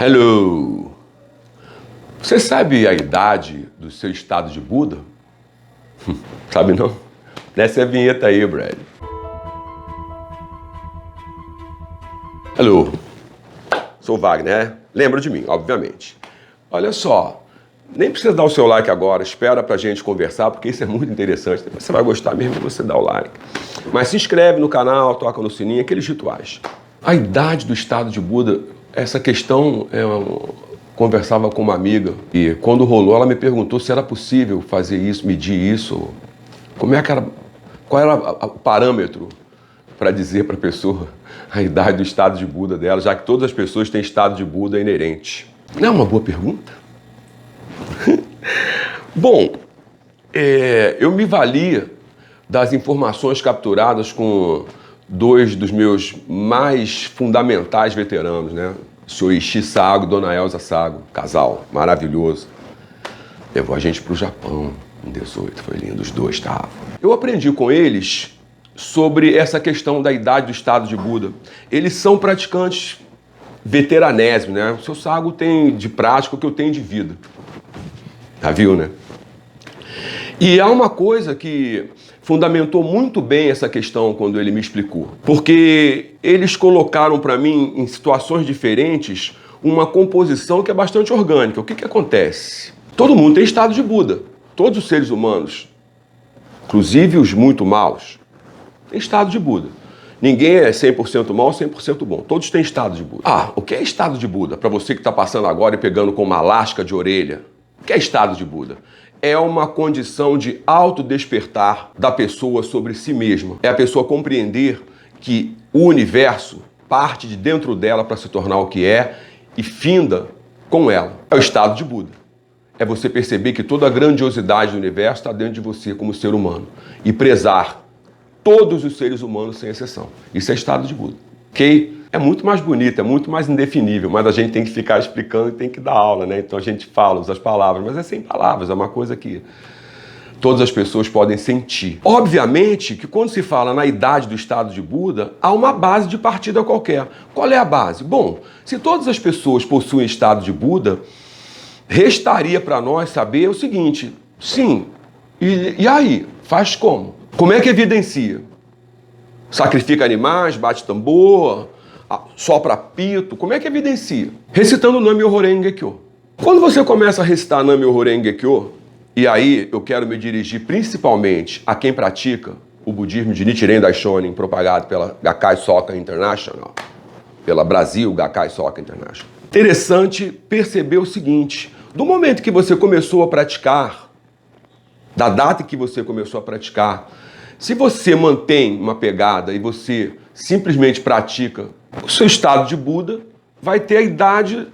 Hello! Você sabe a idade do seu estado de Buda? Sabe não? Desce a vinheta aí, Brad. Hello! Sou o Wagner, lembra de mim, obviamente. Olha só, nem precisa dar o seu like agora, espera pra gente conversar, porque isso é muito interessante. Depois você vai gostar mesmo que você dá o like. Mas se inscreve no canal, toca no sininho, aqueles rituais. A idade do estado de Buda, essa questão, eu conversava com uma amiga e quando rolou ela me perguntou se era possível fazer isso, medir isso, como é que era, qual era o parâmetro para dizer para a pessoa a idade do estado de Buda dela, já que todas as pessoas têm estado de Buda inerente. Não é uma boa pergunta? Bom, eu me valia das informações capturadas com dois dos meus mais fundamentais veteranos, né? O senhor Ishi Sago e Dona Elza Sago, casal maravilhoso. Levou a gente para o Japão em 18, foi lindo, os dois estavam. Eu aprendi com eles sobre essa questão da idade do estado de Buda. Eles são praticantes veteranésimos, né? O seu Sago tem de prática o que eu tenho de vida. Já viu, né? E há uma coisa que fundamentou muito bem essa questão quando ele me explicou. Porque eles colocaram para mim, em situações diferentes, uma composição que é bastante orgânica. O que acontece? Todo mundo tem estado de Buda. Todos os seres humanos, inclusive os muito maus, têm estado de Buda. Ninguém é 100% mal, 100% bom. Todos têm estado de Buda. Ah, o que é estado de Buda? Para você que está passando agora e pegando com uma lasca de orelha. O que é estado de Buda? É uma condição de autodespertar da pessoa sobre si mesma. É a pessoa compreender que o universo parte de dentro dela para se tornar o que é e finda com ela. É o estado de Buda. É você perceber que toda a grandiosidade do universo está dentro de você como ser humano. E prezar todos os seres humanos sem exceção. Isso é estado de Buda. Ok? É muito mais bonito, é muito mais indefinível, mas a gente tem que ficar explicando e tem que dar aula, né? Então a gente fala, usa as palavras, mas é sem palavras, é uma coisa que todas as pessoas podem sentir. Obviamente que quando se fala na idade do estado de Buda, há uma base de partida qualquer. Qual é a base? Bom, se todas as pessoas possuem estado de Buda, restaria para nós saber o seguinte, sim, e aí? Faz como? Como é que evidencia? Sacrifica animais, bate tambor, sopra apito, como é que evidencia? Recitando Nam-myoho Renge-kyo. Quando você começa a recitar Nam-myoho Renge-kyo, e aí eu quero me dirigir principalmente a quem pratica o budismo de Nichiren Daishonin, propagado pela Gakkai Soka International, pela Brasil Gakkai Soka International. Interessante perceber o seguinte, do momento que você começou a praticar, da data que você começou a praticar, se você mantém uma pegada e você simplesmente pratica, o seu estado de Buda vai ter a idade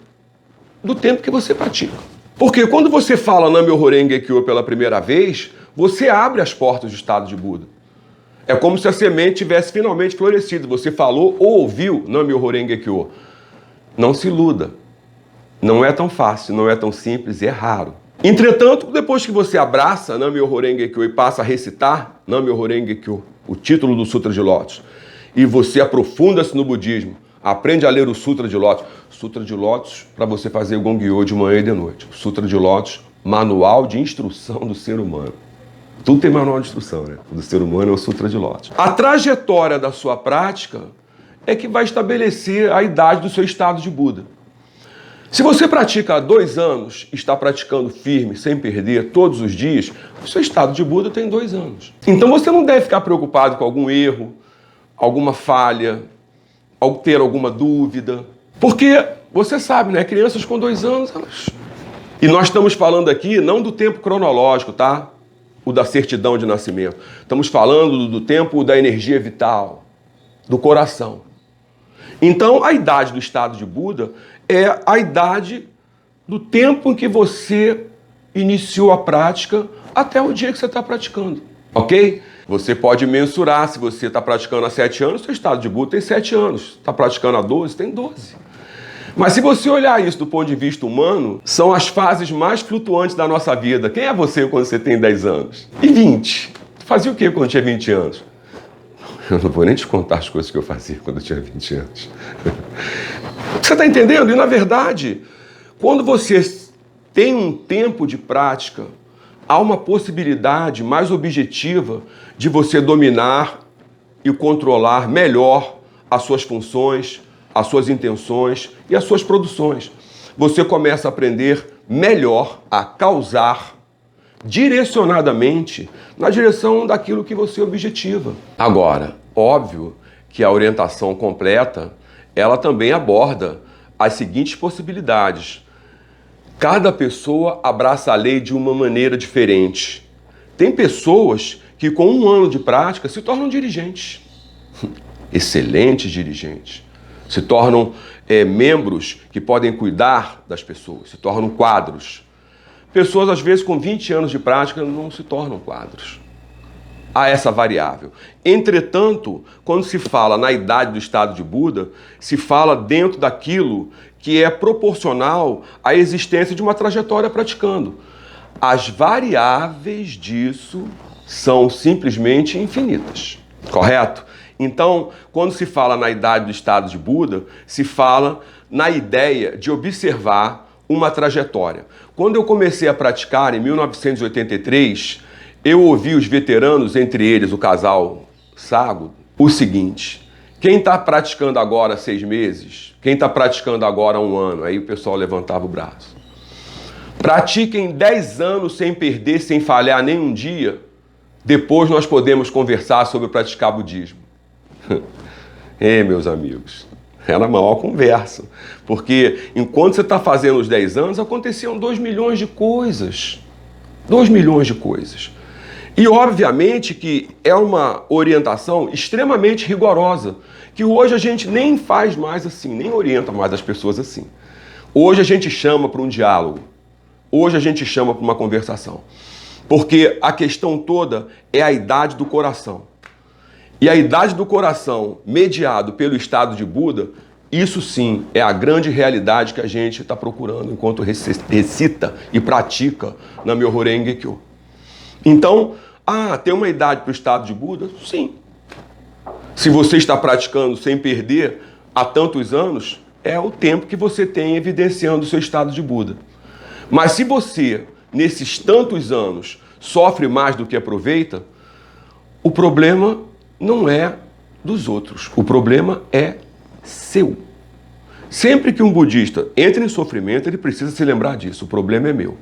do tempo que você pratica. Porque quando você fala Nam-myoho Renge-kyo pela primeira vez, você abre as portas do estado de Buda. É como se a semente tivesse finalmente florescido. Você falou ou ouviu Nam-myoho Renge-kyo. Não se iluda. Não é tão fácil, não é tão simples e é raro. Entretanto, depois que você abraça Nam-myoho Renge-kyo e passa a recitar Nam-myoho Renge-kyo, o título do Sutra de Lótus, e você aprofunda-se no budismo, aprende a ler o Sutra de Lótus. Sutra de Lótus para você fazer o Gongyo de manhã e de noite. Sutra de Lótus, manual de instrução do ser humano. Tudo tem manual de instrução, né? O do ser humano é o Sutra de Lótus. A trajetória da sua prática é que vai estabelecer a idade do seu estado de Buda. Se você pratica há 2 anos, está praticando firme, sem perder, todos os dias, o seu estado de Buda tem 2 anos. Então você não deve ficar preocupado com algum erro, alguma falha, ter alguma dúvida. Porque você sabe, né? Crianças com 2 anos, elas... E nós estamos falando aqui não do tempo cronológico, tá? O da certidão de nascimento. Estamos falando do tempo da energia vital, do coração. Então, a idade do estado de Buda é a idade do tempo em que você iniciou a prática até o dia que você está praticando, ok? Você pode mensurar, se você está praticando há 7 anos, seu estado de Buda tem 7 anos. Está praticando há 12, tem 12. Mas se você olhar isso do ponto de vista humano, são as fases mais flutuantes da nossa vida. Quem é você quando você tem 10 anos? E 20? Fazia o que quando tinha 20 anos? Eu não vou nem te contar as coisas que eu fazia quando eu tinha 20 anos. Você está entendendo? E na verdade, quando você tem um tempo de prática, há uma possibilidade mais objetiva de você dominar e controlar melhor as suas funções, as suas intenções e as suas produções. Você começa a aprender melhor a causar direcionadamente na direção daquilo que você objetiva. Agora, óbvio que a orientação completa, ela também aborda as seguintes possibilidades. Cada pessoa abraça a lei de uma maneira diferente. Tem pessoas que com 1 ano de prática se tornam dirigentes, excelentes dirigentes, se tornam membros que podem cuidar das pessoas, se tornam quadros. Pessoas, às vezes, com 20 anos de prática não se tornam quadros. Há essa variável. Entretanto, quando se fala na idade do estado de Buda, se fala dentro daquilo que é proporcional à existência de uma trajetória praticando. As variáveis disso são simplesmente infinitas, correto? Então, quando se fala na idade do estado de Buda, se fala na ideia de observar uma trajetória. Quando eu comecei a praticar em 1983, eu ouvi os veteranos, entre eles o casal Sago, o seguinte: quem está praticando agora 6 meses, quem está praticando agora 1 ano, aí o pessoal levantava o braço. Pratiquem 10 anos sem perder, sem falhar nenhum dia, depois nós podemos conversar sobre praticar budismo. Meus amigos, era a maior conversa, porque enquanto você está fazendo os 10 anos, aconteciam 2 milhões de coisas. 2 milhões de coisas. E obviamente que é uma orientação extremamente rigorosa, que hoje a gente nem faz mais assim, nem orienta mais as pessoas assim. Hoje a gente chama para um diálogo, hoje a gente chama para uma conversação, porque a questão toda é a idade do coração. E a idade do coração, mediado pelo estado de Buda, isso sim é a grande realidade que a gente está procurando enquanto recita e pratica na Myoho Renge Kyo. Então, tem uma idade para o estado de Buda? Sim. Se você está praticando sem perder há tantos anos, é o tempo que você tem evidenciando o seu estado de Buda. Mas se você, nesses tantos anos, sofre mais do que aproveita, o problema não é dos outros, o problema é seu. Sempre que um budista entra em sofrimento, ele precisa se lembrar disso, o problema é meu.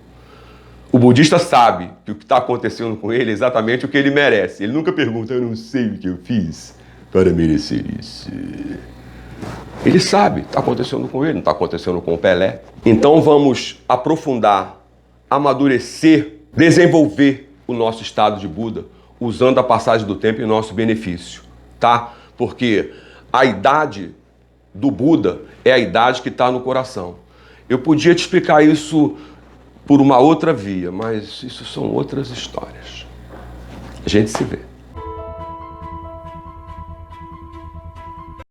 O budista sabe que o que está acontecendo com ele é exatamente o que ele merece. Ele nunca pergunta, eu não sei o que eu fiz para merecer isso. Ele sabe, está acontecendo com ele, não está acontecendo com o Pelé. Então vamos aprofundar, amadurecer, desenvolver o nosso estado de Buda, usando a passagem do tempo em nosso benefício, tá? Porque a idade do Buda é a idade que está no coração. Eu podia te explicar isso por uma outra via, mas isso são outras histórias. A gente se vê.